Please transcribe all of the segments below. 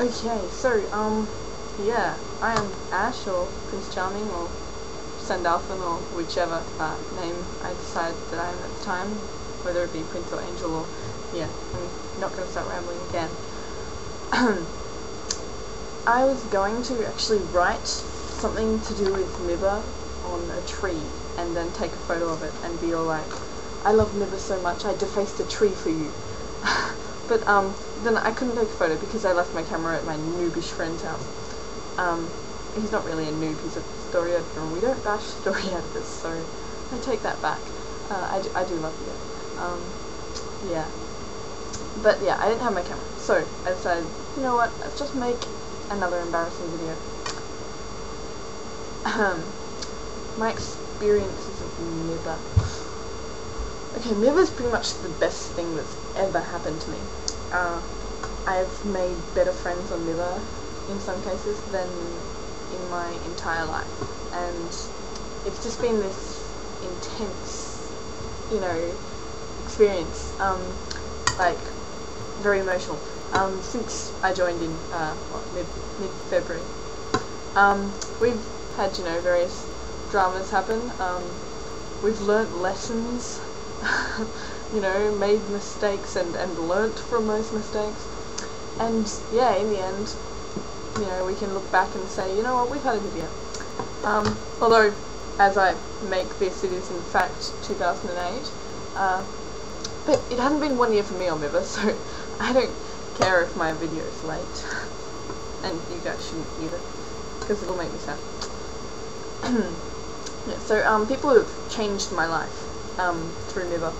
Okay, so, yeah, I am Ash, or Prince Charming, or Sandalphon, or whichever name I decide that I am at the time, whether it be Prince or Angel, or, yeah, I'm not going to start rambling again. I was going to actually write something to do with Mibba on a tree, and then take a photo of it, and be all like, I love Mibba so much, I defaced a tree for you. But, then I couldn't take a photo because I left my camera at my noobish friend's house. He's not really a noob, he's a story editor, and we don't bash story editors, so I take that back. I do love you. Yeah. But yeah, I didn't have my camera, so I decided, you know what, let's just make another embarrassing video. My experiences of Mibba. Okay, Mibba's pretty much the best thing that's ever happened to me. I've made better friends on Mibba in some cases than in my entire life, and it's just been this intense, you know, experience, like, very emotional, since I joined in, mid-February. We've had, you know, various dramas happen, we've learnt lessons, you know, made mistakes and learnt from those mistakes, and yeah, in the end, you know, we can look back and say, you know what, we've had a good year. Although, as I make this, it is in fact 2008, but it hasn't been 1 year for me on Mibba, so I don't care if my video is late, and you guys shouldn't either, because it'll make me sad. Yeah, so, people have changed my life, through Mibba.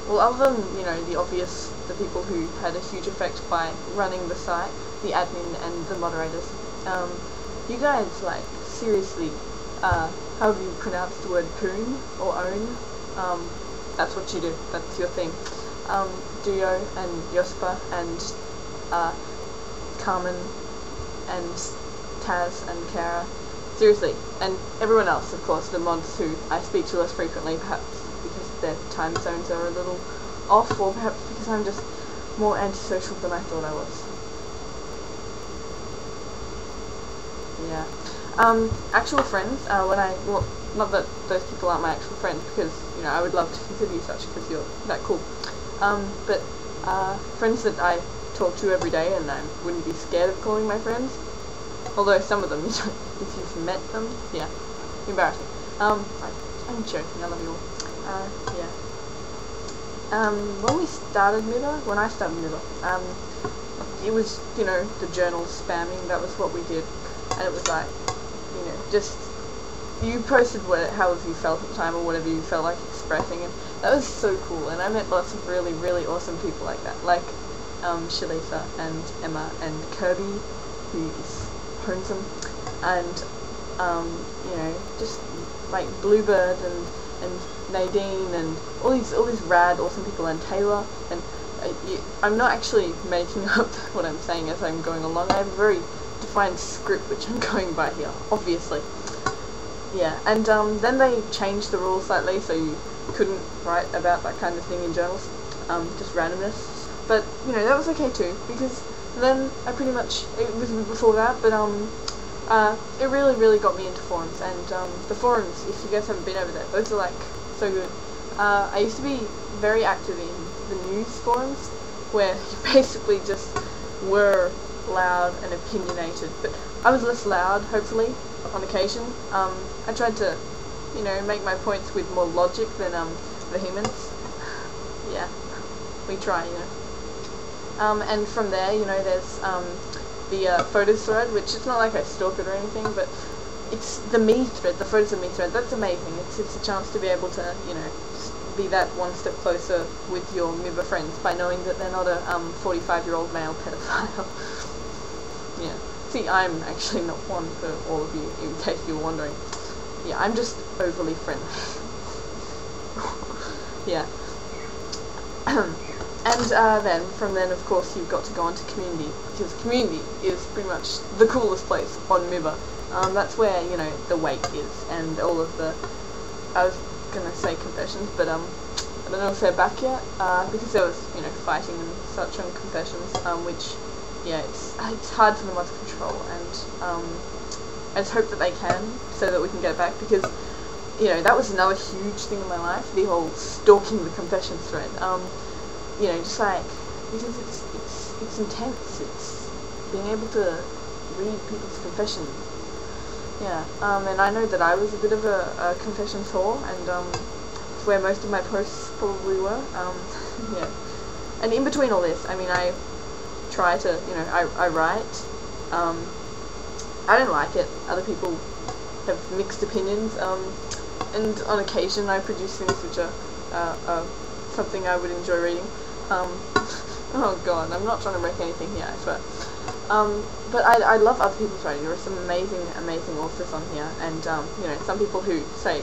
Well, other than, you know, the obvious, the people who had a huge effect by running the site, the admin and the moderators, you guys, like, seriously, however you pronounce the word poon, or own, that's what you do, that's your thing. Duo, and Yospa, and, Carmen, and Taz, and Kara, seriously, and everyone else, of course, the mods who I speak to less frequently, perhaps because their time zones are a little off, or perhaps because I'm just more antisocial than I thought I was. Yeah. Actual friends, well, not that those people aren't my actual friends, because, you know, I would love to consider you such, because you're that cool. But, friends that I talk to every day, and I wouldn't be scared of calling my friends, although some of them, if you've met them, yeah, embarrassing. I'm joking, I love you all. Yeah. When I started Mibba, it was, you know, the journal spamming, that was what we did, and it was like, you know, just, you posted however you felt at the time, or whatever you felt like expressing, and that was so cool, and I met lots of really, really awesome people like that, like, Shalisa, and Emma, and Kirby, who is Honesome, and, you know, just, like, Bluebird, and Nadine, and all these rad, awesome people, and Taylor, and I'm not actually making up what I'm saying as I'm going along. I have a very defined script which I'm going by here, obviously. Yeah, and then they changed the rules slightly, so you couldn't write about that kind of thing in journals, just randomness. But, you know, that was okay too, because then I pretty much, it was before that, but it really, really got me into forums, and the forums, if you guys haven't been over there, those are like so good. I used to be very active in the news forums, where you basically just were loud and opinionated, but I was less loud, hopefully, on occasion. I tried to, you know, make my points with more logic than vehemence. Yeah, we try, you know. And from there, you know, there's the photos thread, which it's not like I stalk it or anything, but it's the me thread, the photos of me thread, that's amazing. It's a chance to be able to, you know, be that one step closer with your Mibba friends by knowing that they're not a 45-year-old male pedophile. Yeah. See, I'm actually not one, for all of you, in case you were wondering. Yeah, I'm just overly friendly. Yeah. And then, from then, of course, you've got to go on to community, because community is pretty much the coolest place on Mibba. That's where, you know, the weight is, and all of the, I was gonna say confessions, but, I don't know if they're back yet, because there was, you know, fighting and such on confessions, which yeah, it's hard for them to control, and I just hope that they can, so that we can get it back, because, you know, that was another huge thing in my life, the whole stalking the confessions thread. You know, just like, because it's intense, it's being able to read people's confessions. Yeah, and I know that I was a bit of a confessions whore, and it's where most of my posts probably were. Yeah, and in between all this, I mean, I try to, you know, I write. I don't like it. Other people have mixed opinions, and on occasion I produce things which are something I would enjoy reading. Oh god, I'm not trying to wreck anything here, I swear. But I love other people's writing. There are some amazing authors on here, and you know, some people who say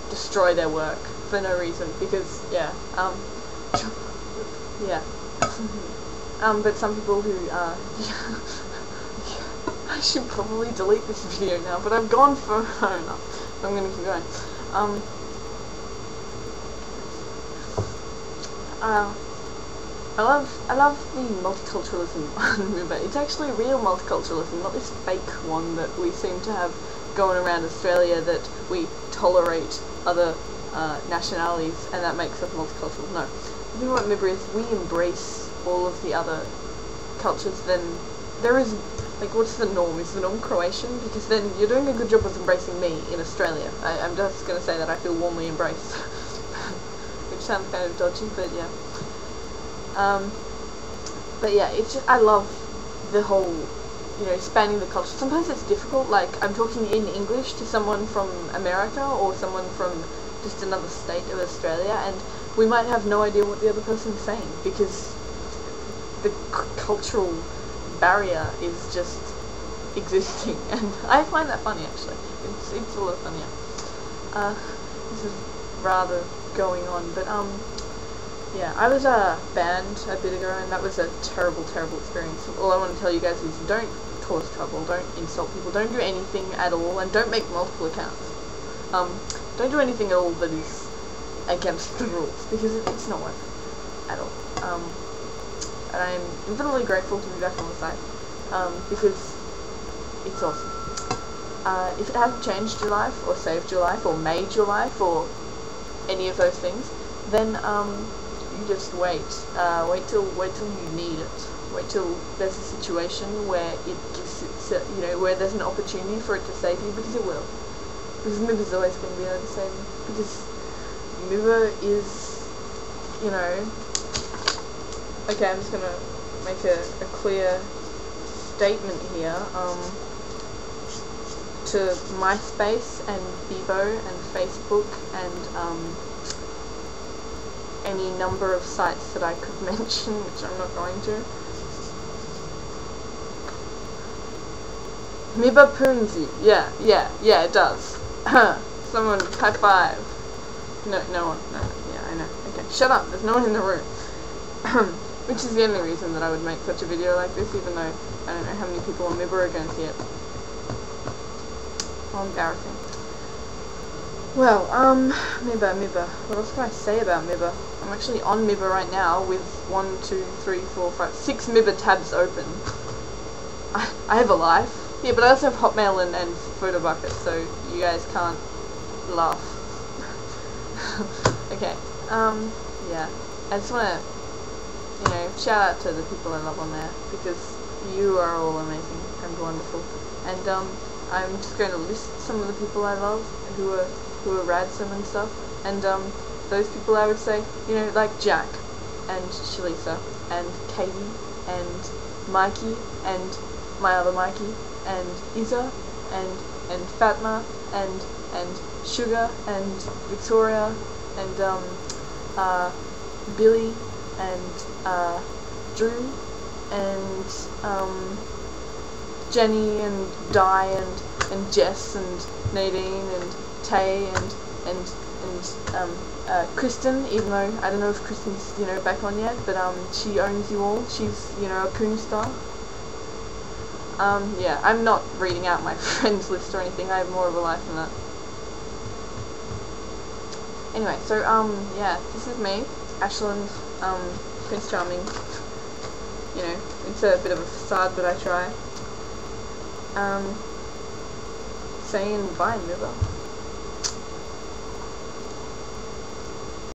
destroy their work for no reason, because yeah, yeah. But some people who I should probably delete this video now, but I've gone for enough, so I'm gonna keep going. I love the multiculturalism on Mibba. It's actually real multiculturalism, not this fake one that we seem to have going around Australia, that we tolerate other nationalities and that makes us multicultural. No. The thing about Mibba is we embrace all of the other cultures. Then there is, like, what's the norm? Is the norm Croatian? Because then you're doing a good job of embracing me in Australia. I'm just going to say that I feel warmly embraced. Which sounds kind of dodgy, but yeah. But yeah, it's just, I love the whole, you know, spanning the culture. Sometimes it's difficult, like, I'm talking in English to someone from America or someone from just another state of Australia, and we might have no idea what the other person is saying, because the cultural barrier is just existing, and I find that funny, actually. It's a lot funnier. This is rather going on, but yeah, I was banned a bit ago, and that was a terrible experience. All I want to tell you guys is don't cause trouble, don't insult people, don't do anything at all, and don't make multiple accounts. Don't do anything at all that is against the rules, because it's not worth it at all. And I'm infinitely grateful to be back on the site, because it's awesome. If it hasn't changed your life, or saved your life, or made your life, or any of those things, then you just wait. Wait till you need it. Wait till there's a situation where it gives it, you know, where there's an opportunity for it to save you, because it will. Because Mibba's always going to be able to save you. Because Mibba is, you know. Okay, I'm just gonna make a clear statement here. To MySpace and Bebo and Facebook and any number of sites that I could mention, which I'm not going to. Mibba poons you. Yeah, it does. Someone, high five. No one. No, yeah, I know. Okay, shut up. There's no one in the room. Which is the only reason that I would make such a video like this, even though I don't know how many people on Mibba are going to see it. How embarrassing. Well, Mibba. What else can I say about Mibba? I'm actually on Mibba right now with 1, 2, 3, 4, 5, 6 Mibba tabs open. I have a life. Yeah, but I also have Hotmail and Photo Bucket, so you guys can't laugh. Okay, yeah. I just want to, you know, shout out to the people I love on there, because you are all amazing and wonderful. And I'm just going to list some of the people I love who are radsome and stuff. And those people I would say, you know, like Jack and Shalisa and Katie and Mikey and my other Mikey and Isa and Fatma and Sugar and Victoria and Billy and Drew and Jenny and Di and Jess and Nadine and Tay and Kristen, even though I don't know if Kristen's, you know, back on yet, but she owns you all. She's, you know, a poon star. Yeah, I'm not reading out my friends list or anything. I have more of a life than that. Anyway, so yeah, this is me, Ashland, Prince Charming. you know, it's a bit of a facade that I try. Saying bye, Mibba.